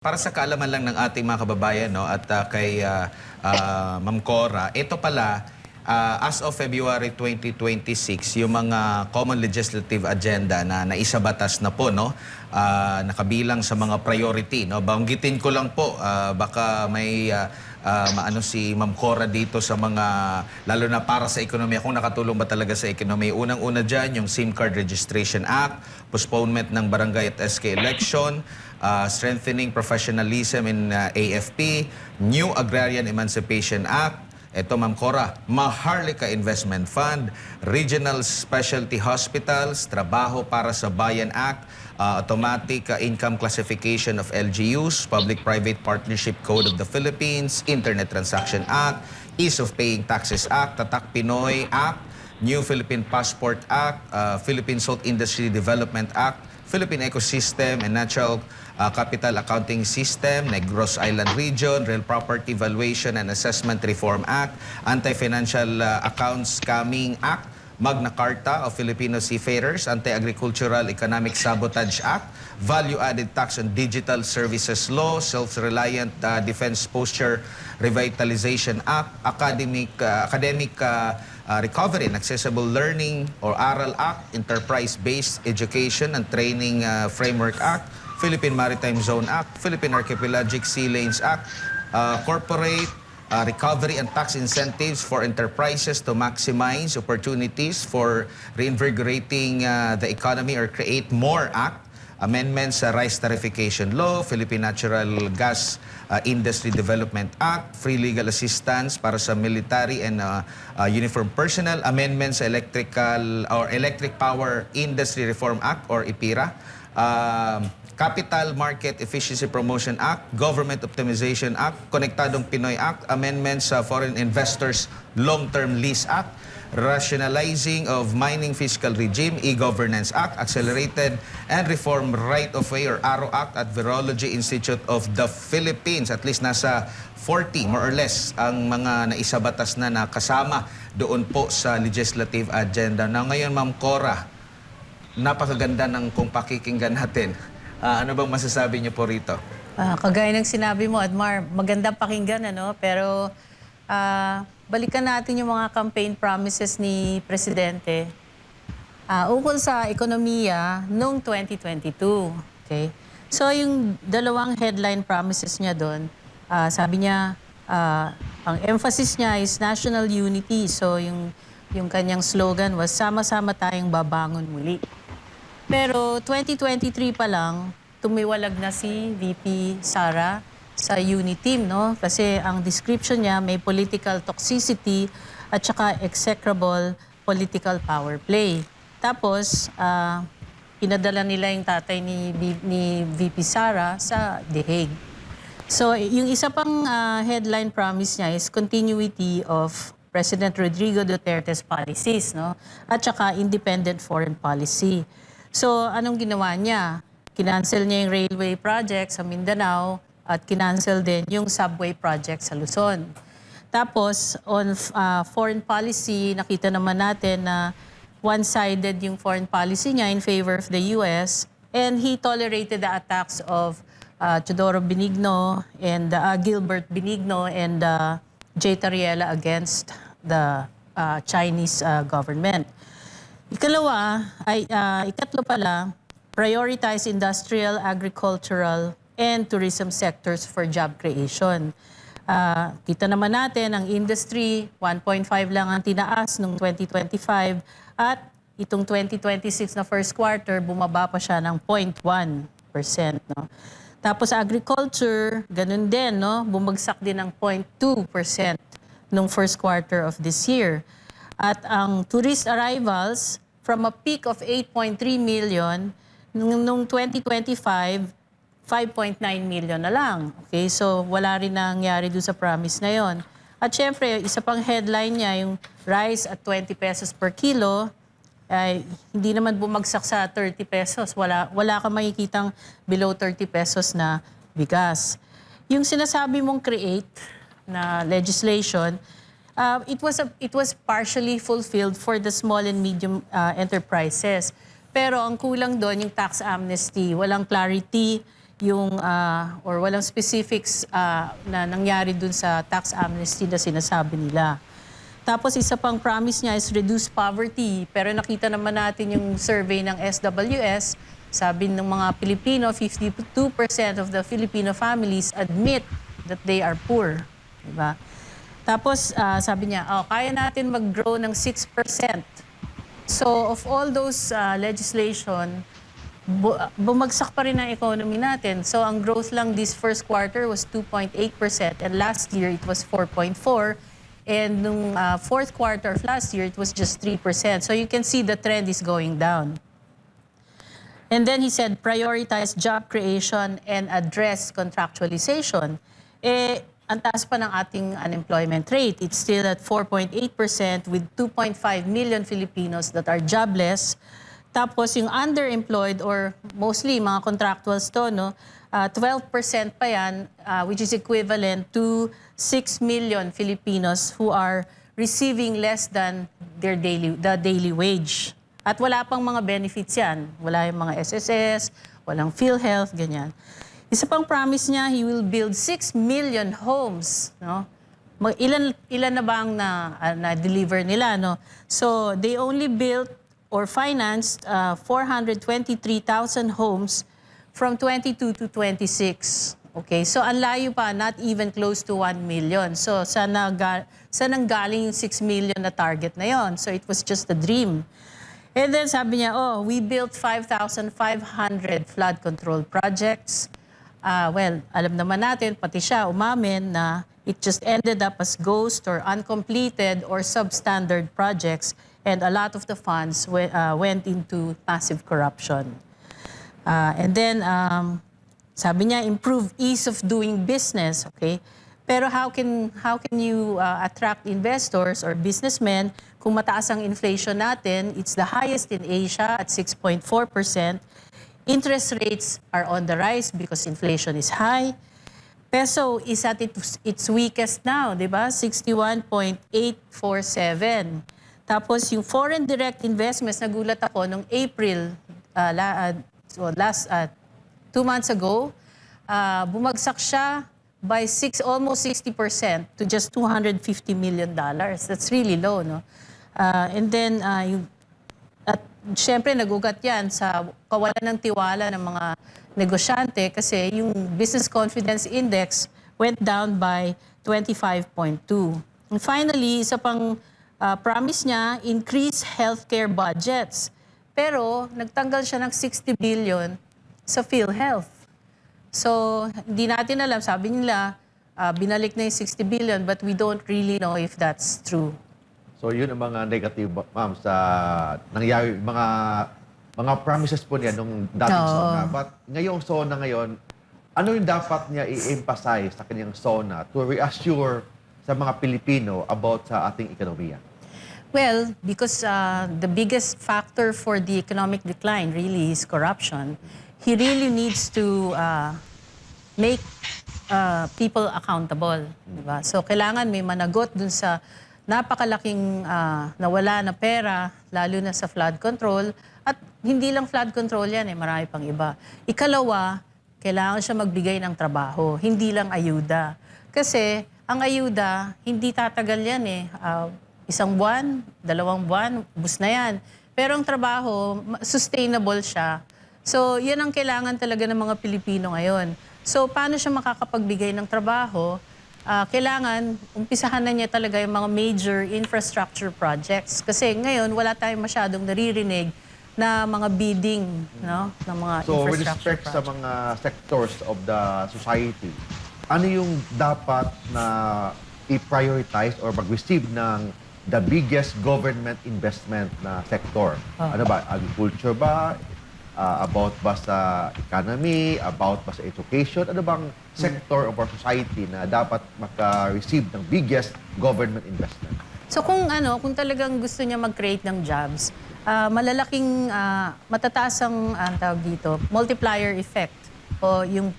Para sa kaalaman lang ng ating mga kababayan no at kay Ma'am Cora, ito pala as of February 2026 yung mga common legislative agenda na naisabatas na po no nakabilang sa mga priority no. Banggitin ko lang po baka may maano si Ma'am Cora dito sa mga lalo na para sa ekonomiya kung nakatulong ba talaga sa ekonomiya. Unang-una diyan yung SIM card Registration Act, postponement ng barangay at SK election, strengthening professionalism in AFP, New Agrarian Emancipation Act, ito Ma'am Cora, Maharlika Investment Fund, Regional Specialty Hospitals, Trabaho para sa Bayan Act, Automatic Income Classification of LGUs, Public-Private Partnership Code of the Philippines, Internet Transaction Act, Ease of Paying Taxes Act, Tatak Pinoy Act, New Philippine Passport Act, Philippine Salt Industry Development Act, Philippine Ecosystem and Natural Capital Accounting System, Negros Island Region, Real Property Valuation and Assessment Reform Act, Anti-Financial Accounts Scamming Act, Magna Carta of Filipino Seafarers, Anti-Agricultural Economic Sabotage Act, Value-Added Tax on Digital Services Law, Self-Reliant Defense Posture Revitalization Act, Academic Recovery and Accessible Learning or ARAL Act, Enterprise-Based Education and Training Framework Act, Philippine Maritime Zone Act, Philippine Archipelagic Sea Lanes Act, Corporate Recovery and Tax Incentives for Enterprises to Maximize Opportunities for Reinvigorating the Economy or Create More Act, amendments sa Rice Tarification Law, Philippine Natural Gas Industry Development Act, Free Legal Assistance para sa Military and Uniform Personnel, amendments sa Electric Power Industry Reform Act or IPIRA, Capital Market Efficiency Promotion Act, Government Optimization Act, Konektadong Pinoy Act, amendments sa Foreign Investors Long-Term Lease Act, Rationalizing of Mining Fiscal Regime, E-Governance Act, Accelerated and Reform Right-of-Way or ARO Act at Virology Institute of the Philippines. At least nasa 40 more or less ang mga naisabatas na nakasama doon po sa legislative agenda. Na ngayon, Ma'am Cora, napakaganda ng kung pakikinggan natin. Ano bang masasabi niyo po rito? Kagaya ng sinabi mo, Admar, magandang pakinggan, ano? Pero balikan natin yung mga campaign promises ni Presidente ukol sa ekonomiya noong 2022. Okay? So yung dalawang headline promises niya doon, sabi niya, ang emphasis niya is national unity. So yung kanyang slogan was, sama-sama tayong babangon muli. Pero 2023 pa lang, tumiwalag na si VP Sara sa UNITEAM, no? Kasi ang description niya may political toxicity at saka execrable political power play. Tapos, pinadala nila yung tatay ni VP Sara sa The Hague. So, yung isa pang headline promise niya is continuity of President Rodrigo Duterte's policies, no? At saka independent foreign policy. So, anong ginawa niya? Kinancel niya yung railway project sa Mindanao at kinancel din yung subway project sa Luzon. Tapos, on foreign policy, nakita naman natin na one-sided yung foreign policy niya in favor of the US, and he tolerated the attacks of Teodoro Benigno and Gilbert Benigno and Jay Tariela against the Chinese government. Ikatlo pala, prioritize industrial, agricultural, and tourism sectors for job creation. Kita naman natin, ang industry, 1.5 lang ang tinaas noong 2025 at itong 2026 na first quarter, bumaba pa siya ng 0.1%. No? Tapos agriculture, ganun din, no? Bumagsak din ng 0.2% noong first quarter of this year. At ang tourist arrivals, from a peak of 8.3 million, noong 2025, 5.9 million na lang. Okay, so wala rin nangyari doon sa promise na yon. At syempre, isa pang headline niya, yung rice at 20 pesos per kilo, ay hindi naman bumagsak sa 30 pesos. Wala ka makikitang below 30 pesos na bigas. Yung sinasabi mong create na legislation, it was partially fulfilled for the small and medium enterprises. Pero ang kulang doon yung tax amnesty. Walang clarity or walang specifics na nangyari dun sa tax amnesty na sinasabi nila. Tapos isa pang promise niya is reduce poverty. Pero nakita naman natin yung survey ng SWS, sabi ng mga Pilipino, 52% of the Filipino families admit that they are poor. Diba? Tapos sabi niya, kaya natin mag-grow ng 6%. So of all those legislation, bumagsak pa rin ang economy natin. So ang growth lang this first quarter was 2.8% and last year it was 4.4%. And nung fourth quarter of last year, it was just 3%. So you can see the trend is going down. And then he said, prioritize job creation and address contractualization. Ang taas pa ng ating unemployment rate. It's still at 4.8% with 2.5 million Filipinos that are jobless. Tapos yung underemployed or mostly mga contractuals to, 12% pa yan, which is equivalent to 6 million Filipinos who are receiving less than the daily wage. At wala pang mga benefits yan. Wala yung mga SSS, walang PhilHealth, ganyan. Isa pang promise niya, he will build 6 million homes. No? Ilan na ba ang na-deliver nila? No? So they only built or financed 423,000 homes from 22 to 26. Okay, so ang layo pa, not even close to 1 million. So saan nanggaling yung 6 million na target na yon? So it was just a dream. And then sabi niya, we built 5,500 flood control projects. Well, alam naman natin, pati siya umamin na it just ended up as ghost or uncompleted or substandard projects and a lot of the funds went into massive corruption. And then, sabi niya, improve ease of doing business, okay? Pero how can you attract investors or businessmen kung mataas ang inflation natin? It's the highest in Asia at 6.4%. Interest rates are on the rise because inflation is high. Peso is at its weakest now, di ba? 61.847. Tapos yung foreign direct investments, nagulat ako nung April, last 2 months ago, bumagsak siya by almost 60% to just $250 million. That's really low, no? And then, at syempre nagugat yan sa kawalan ng tiwala ng mga negosyante kasi yung Business Confidence Index went down by 25.2. And finally, isa pang promise niya, increase healthcare budgets. Pero nagtanggal siya ng 60 billion sa PhilHealth. So, hindi natin alam. Sabi nila, binalik na yung 60 billion but we don't really know if that's true. So, yun ang mga negative, ma'am, sa nangyari, mga promises po niya nung dating SONA. But ngayong SONA ngayon, ano yung dapat niya i-emphasize sa kanyang SONA to reassure sa mga Pilipino about sa ating ekonomiya? Well, because the biggest factor for the economic decline really is corruption. He really needs to make people accountable. Diba? So kailangan may managot dun sa napakalaking nawala na pera, lalo na sa flood control. At hindi lang flood control yan, marami pang iba. Ikalawa, kailangan siya magbigay ng trabaho, hindi lang ayuda. Kasi ang ayuda, hindi tatagal yan isang buwan, 2 buwan, bus na yan. Pero ang trabaho, sustainable siya. So, yan ang kailangan talaga ng mga Pilipino ngayon. So, paano siya makakapagbigay ng trabaho? Kailangan, umpisahan na niya talaga yung mga major infrastructure projects. Kasi ngayon, wala tayong masyadong naririnig na mga bidding, no? Ng mga So, with infrastructure respect sa mga sectors of the society, ano yung dapat na i-prioritize or mag-receive ng the biggest government investment na sector? Ano ba? Agriculture ba? About ba sa economy? About ba sa education? Ano bang sector of our society na dapat maka-receive ng biggest government investment? So kung talagang gusto niya mag-create ng jobs, malalaking matataas ang tawag dito, multiplier effect o yung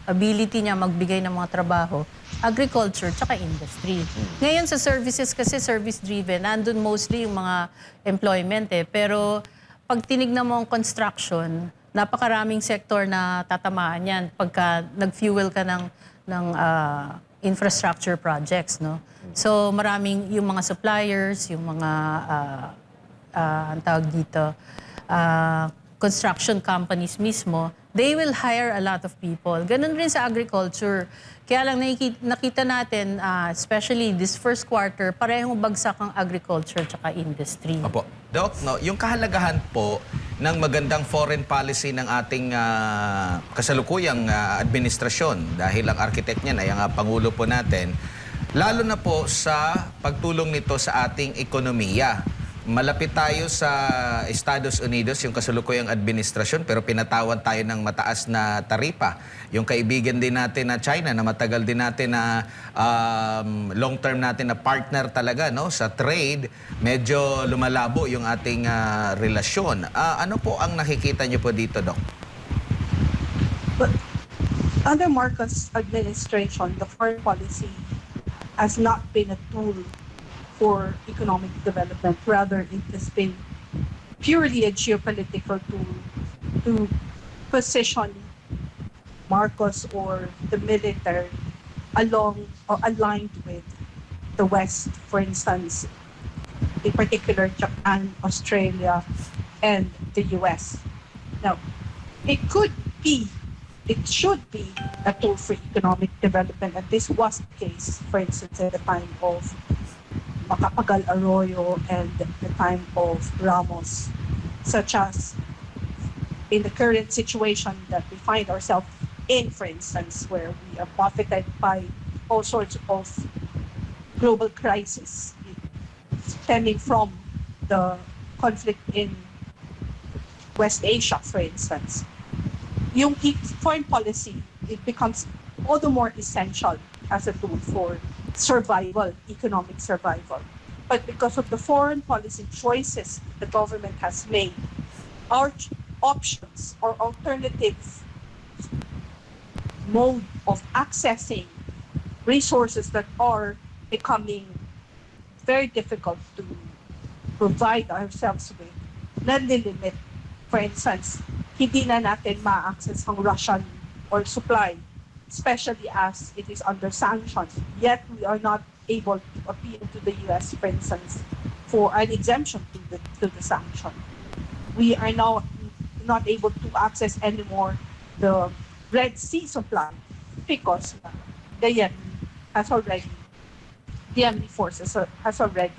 ability niya magbigay ng mga trabaho, agriculture tsaka industry. Ngayon sa services kasi service-driven, nandun mostly yung mga employment Pero pag tinignan mo ang construction, napakaraming sektor na tatamaan yan pagka nag-fuel ka ng infrastructure projects, no? So maraming yung mga suppliers, yung mga ang tawag dito, construction companies mismo, they will hire a lot of people. Ganun rin sa agriculture. Kaya lang nakita natin, especially this first quarter, parehong bagsak ang agriculture tsaka industry. Opo. Doc, no, yung kahalagahan po ng magandang foreign policy ng ating kasalukuyang administrasyon dahil ang architect niyan ay ang Pangulo po natin, lalo na po sa pagtulong nito sa ating ekonomiya. Malapit tayo sa Estados Unidos, yung kasalukuyang administrasyon, pero pinatawan tayo ng mataas na taripa. Yung kaibigan din natin na China, na matagal din natin na long-term natin na partner talaga, no, sa trade, medyo lumalabo yung ating relasyon. Ano po ang nakikita niyo po dito, Doc? But under Marcos administration, the foreign policy has not been a tool for economic development. Rather, it has been purely a geopolitical tool to position Marcos or the military along or aligned with the West, for instance, in particular Japan, Australia, and the US. Now, it should be a tool for economic development, and this was the case, for instance, at the time of Macapagal Arroyo and the time of Ramos, such as in the current situation that we find ourselves in, for instance, where we are buffeted by all sorts of global crises stemming from the conflict in West Asia, for instance. Yung foreign policy, it becomes all the more essential as a tool for survival, economic survival. But because of the foreign policy choices the government has made, our options or alternative mode of accessing resources that are becoming very difficult to provide ourselves with, nalilimit. For instance, hindi na natin ma-access ang Russian oil supply, especially as it is under sanctions. Yet we are not able to appeal to the US, for instance, for an exemption to the sanction. We are now not able to access anymore the Red Sea supply because the Yemeni forces has already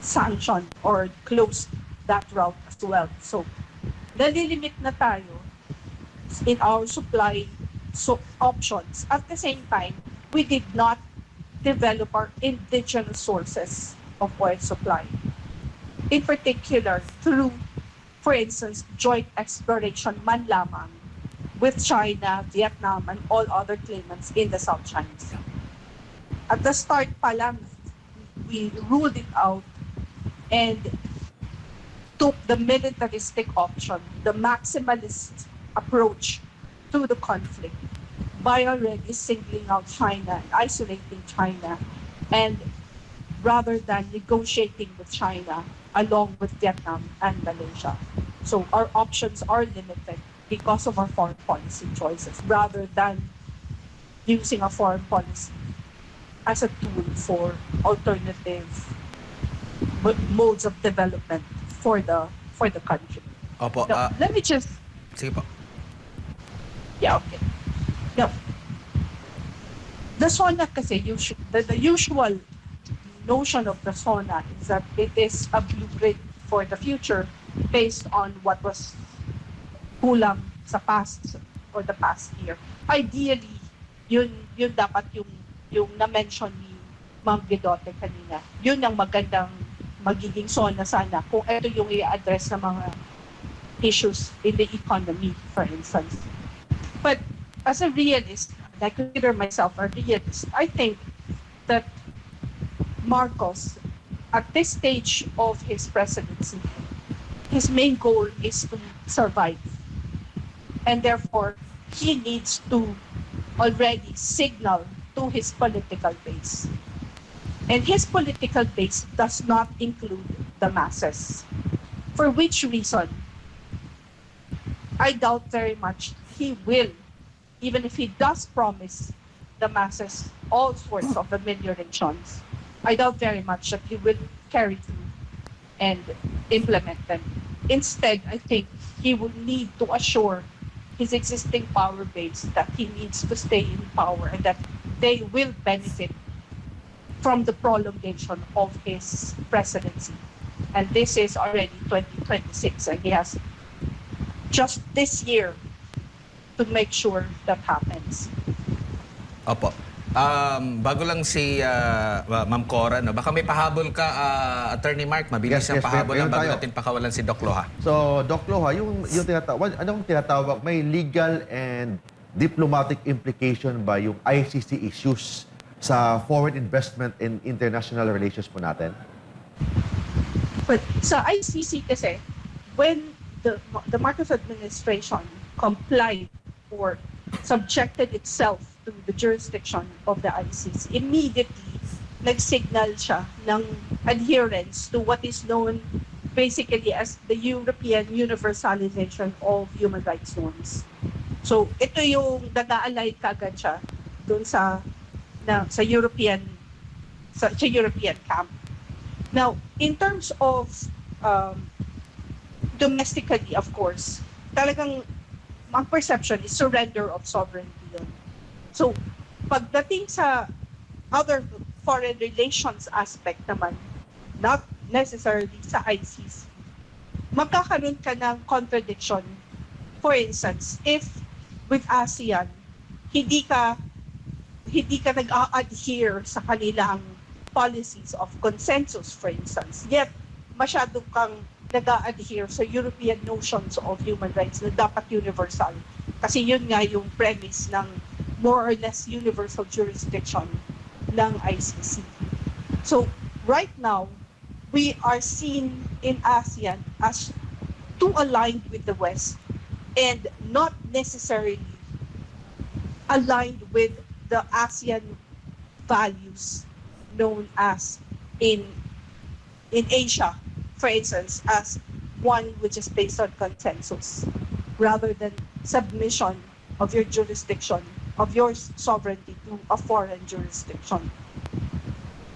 sanctioned or closed that route as well. So, nalilimit na tayo in our supply options. At the same time, we did not develop our indigenous sources of oil supply. In particular, through, for instance, joint exploration man lamang with China, Vietnam, and all other claimants in the South China Sea. At the start pa lang, we ruled it out and took the militaristic option, the maximalist approach to the conflict by already singling out China and isolating China, and rather than negotiating with China along with Vietnam and Malaysia. So our options are limited because of our foreign policy choices, rather than using a foreign policy as a tool for alternative modes of development for the country. Opo. Now, let me just Sige po. Yeah, okay. Now, the SONA kasi, the usual notion of the SONA is that it is a blueprint for the future based on what was kulang sa past or the past year. Ideally, yun dapat yung na-mention ni Ma'am Guidote kanina. Yun ang magandang magiging SONA sana kung ito yung i-address ng mga issues in the economy, for instance. But as a realist, and I consider myself a realist, I think that Marcos, at this stage of his presidency, his main goal is to survive. And therefore, he needs to already signal to his political base. And his political base does not include the masses. For which reason, I doubt very much he will, even if he does promise the masses all sorts of ameliorations. I doubt very much that he will carry through and implement them. Instead, I think he will need to assure his existing power base that he needs to stay in power and that they will benefit from the prolongation of his presidency. And this is already 2026, and he has just this year to make sure that happens. Opo. Bago lang si Ma'am Cora, no? Baka may pahabol ka, Attorney Mark. Mabilis Yes, ang yes, pahabol lang meron bago tayo. natin pakawalan si Doc Loha. So, Doc Loha, yung tinatawag, anong tinatawag, may legal and diplomatic implication ba yung ICC issues sa foreign investment and international relations po natin? But sa ICC kasi, when the Marcos administration complied or subjected itself to the jurisdiction of the ICC, immediately nag-signal siya ng adherence to what is known basically as the European universalization of human rights norms. So ito yung nag-a-align kagad siya doon sa European camp. Now, in terms of domestically, of course, talagang ang perception is surrender of sovereignty yun. So, pagdating sa other foreign relations aspect naman, not necessarily sa ICC, magkakaroon ka ng contradiction. For instance, if with ASEAN, hindi ka nag-a-adhere sa kanilang policies of consensus, for instance, yet masyado kang nag-a-adhere sa European notions of human rights na dapat universal. Kasi yun nga yung premise ng more or less universal jurisdiction ng ICC. So, right now, we are seen in ASEAN as too aligned with the West and not necessarily aligned with the ASEAN values known as in Asia, for instance, as one which is based on consensus rather than submission of your jurisdiction, of your sovereignty to a foreign jurisdiction.